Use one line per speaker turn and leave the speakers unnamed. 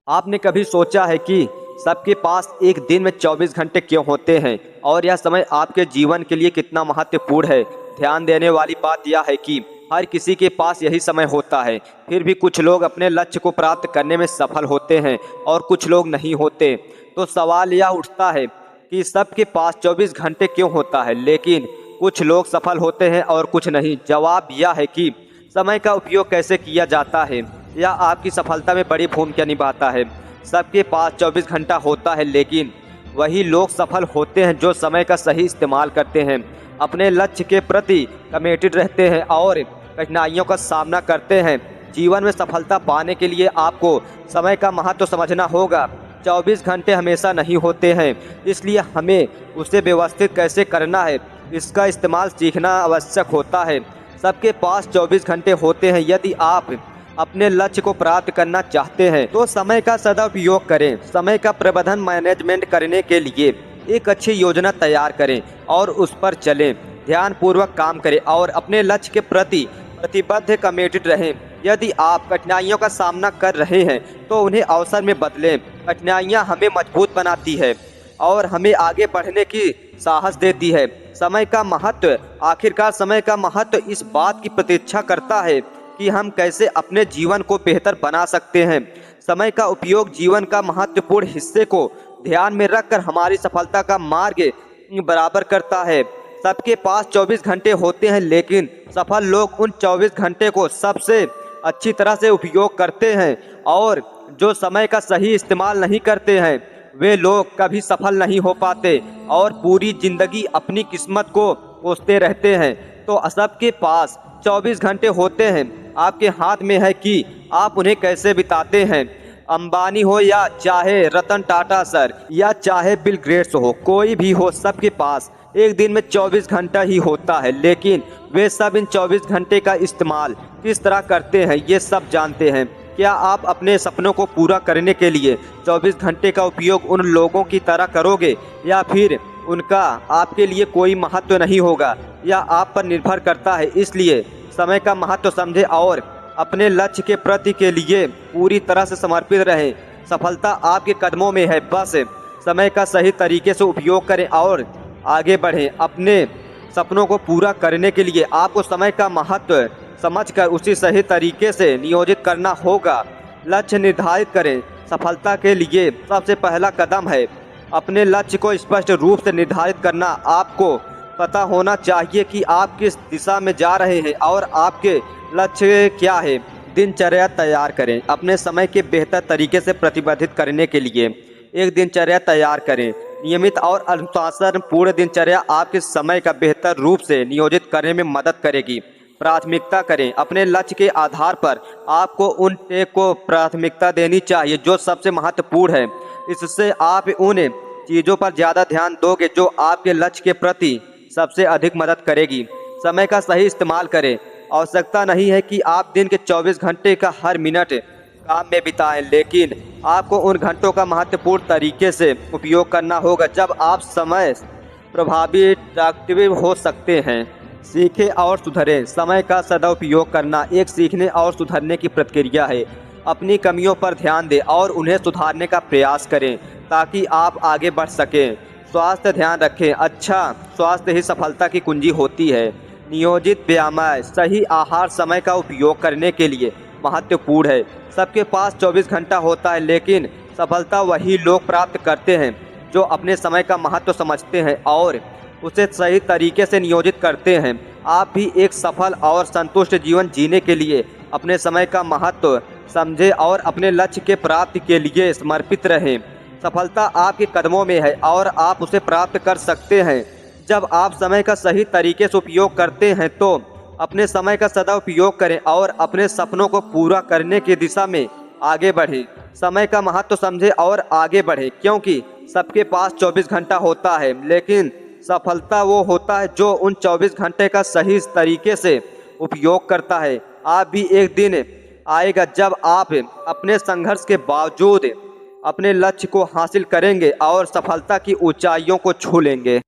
आपने कभी सोचा है कि सबके पास एक दिन में 24 घंटे क्यों होते हैं और यह समय आपके जीवन के लिए कितना महत्वपूर्ण है। ध्यान देने वाली बात यह है कि हर किसी के पास यही समय होता है, फिर भी कुछ लोग अपने लक्ष्य को प्राप्त करने में सफल होते हैं और कुछ लोग नहीं होते। तो सवाल यह उठता है कि सबके पास 24 घंटे क्यों होता है, लेकिन कुछ लोग सफल होते हैं और कुछ नहीं। जवाब यह है कि समय का उपयोग कैसे किया जाता है यह आपकी सफलता में बड़ी भूमिका निभाता है। सबके पास 24 घंटा होता है, लेकिन वही लोग सफल होते हैं जो समय का सही इस्तेमाल करते हैं, अपने लक्ष्य के प्रति कमिटेड रहते हैं और कठिनाइयों का सामना करते हैं। जीवन में सफलता पाने के लिए आपको समय का महत्व समझना होगा। 24 घंटे हमेशा नहीं होते हैं, इसलिए हमें उसे व्यवस्थित कैसे करना है इसका इस्तेमाल सीखना आवश्यक होता है। सबके पास 24 घंटे होते हैं। यदि आप अपने लक्ष्य को प्राप्त करना चाहते हैं तो समय का सदुपयोग करें। समय का प्रबंधन मैनेजमेंट करने के लिए एक अच्छी योजना तैयार करें और उस पर चलें। ध्यानपूर्वक काम करें और अपने लक्ष्य के प्रति प्रतिबद्ध कमिटेड रहें। यदि आप कठिनाइयों का सामना कर रहे हैं तो उन्हें अवसर में बदलें। कठिनाइयां हमें मजबूत बनाती है और हमें आगे बढ़ने की साहस देती है। समय का महत्व, आखिरकार समय का महत्व इस बात की प्रतीक्षा करता है कि हम कैसे अपने जीवन को बेहतर बना सकते हैं। समय का उपयोग जीवन का महत्वपूर्ण हिस्से को ध्यान में रखकर हमारी सफलता का मार्ग बराबर करता है। सबके पास 24 घंटे होते हैं, लेकिन सफल लोग उन 24 घंटे को सबसे अच्छी तरह से उपयोग करते हैं और जो समय का सही इस्तेमाल नहीं करते हैं वे लोग कभी सफल नहीं हो पाते और पूरी जिंदगी अपनी किस्मत को कोसते रहते हैं। तो सबके पास 24 घंटे होते हैं, आपके हाथ में है कि आप उन्हें कैसे बिताते हैं। अंबानी हो या चाहे रतन टाटा सर या चाहे बिल गेट्स हो, कोई भी हो, सबके पास एक दिन में 24 घंटा ही होता है, लेकिन वे सब इन 24 घंटे का इस्तेमाल किस तरह करते हैं ये सब जानते हैं। क्या आप अपने सपनों को पूरा करने के लिए 24 घंटे का उपयोग उन लोगों की तरह करोगे या फिर उनका आपके लिए कोई महत्व नहीं होगा? यह आप पर निर्भर करता है। इसलिए समय का महत्व समझें और अपने लक्ष्य के प्रति के लिए पूरी तरह से समर्पित रहें। सफलता आपके कदमों में है, बस समय का सही तरीके से उपयोग करें और आगे बढ़ें। अपने सपनों को पूरा करने के लिए आपको समय का महत्व समझकर उसी सही तरीके से नियोजित करना होगा। लक्ष्य निर्धारित करें। सफलता के लिए सबसे पहला कदम है अपने लक्ष्य को स्पष्ट रूप से निर्धारित करना। आपको पता होना चाहिए कि आप किस दिशा में जा रहे हैं और आपके लक्ष्य क्या है। दिनचर्या तैयार करें। अपने समय के बेहतर तरीके से प्रतिबद्धित करने के लिए एक दिनचर्या तैयार करें। नियमित और अनुशासन पूर्ण दिनचर्या आपके समय का बेहतर रूप से नियोजित करने में मदद करेगी। प्राथमिकता करें। अपने लक्ष्य के आधार पर आपको उन टेक को प्राथमिकता देनी चाहिए जो सबसे महत्वपूर्ण है। इससे आप उन चीज़ों पर ज़्यादा ध्यान दोगे जो आपके लक्ष्य के प्रति सबसे अधिक मदद करेगी। समय का सही इस्तेमाल करें। आवश्यकता नहीं है कि आप दिन के 24 घंटे का हर मिनट काम में बिताएं, लेकिन आपको उन घंटों का महत्वपूर्ण तरीके से उपयोग करना होगा जब आप समय प्रभावी प्रोडक्टिव हो सकते हैं। सीखें और सुधरें। समय का सदुपयोग करना एक सीखने और सुधरने की प्रक्रिया है। अपनी कमियों पर ध्यान दें और उन्हें सुधारने का प्रयास करें ताकि आप आगे बढ़ सकें। स्वास्थ्य ध्यान रखें। अच्छा स्वास्थ्य ही सफलता की कुंजी होती है। नियोजित व्यायाम, सही आहार समय का उपयोग करने के लिए महत्वपूर्ण है। सबके पास 24 घंटा होता है, लेकिन सफलता वही लोग प्राप्त करते हैं जो अपने समय का महत्व समझते हैं और उसे सही तरीके से नियोजित करते हैं। आप भी एक सफल और संतुष्ट जीवन जीने के लिए अपने समय का महत्व समझें और अपने लक्ष्य के प्राप्ति के लिए समर्पित रहें। सफलता आपके कदमों में है और आप उसे प्राप्त कर सकते हैं जब आप समय का सही तरीके से उपयोग करते हैं। तो अपने समय का सदुपयोग करें और अपने सपनों को पूरा करने की दिशा में आगे बढ़ें। समय का महत्व समझें और आगे बढ़ें, क्योंकि सबके पास 24 घंटा होता है, लेकिन सफलता वो होता है जो उन 24 घंटे का सही तरीके से उपयोग करता है। आप भी एक दिन आएगा जब आप अपने संघर्ष के बावजूद अपने लक्ष्य को हासिल करेंगे और सफलता की ऊंचाइयों को छू लेंगे।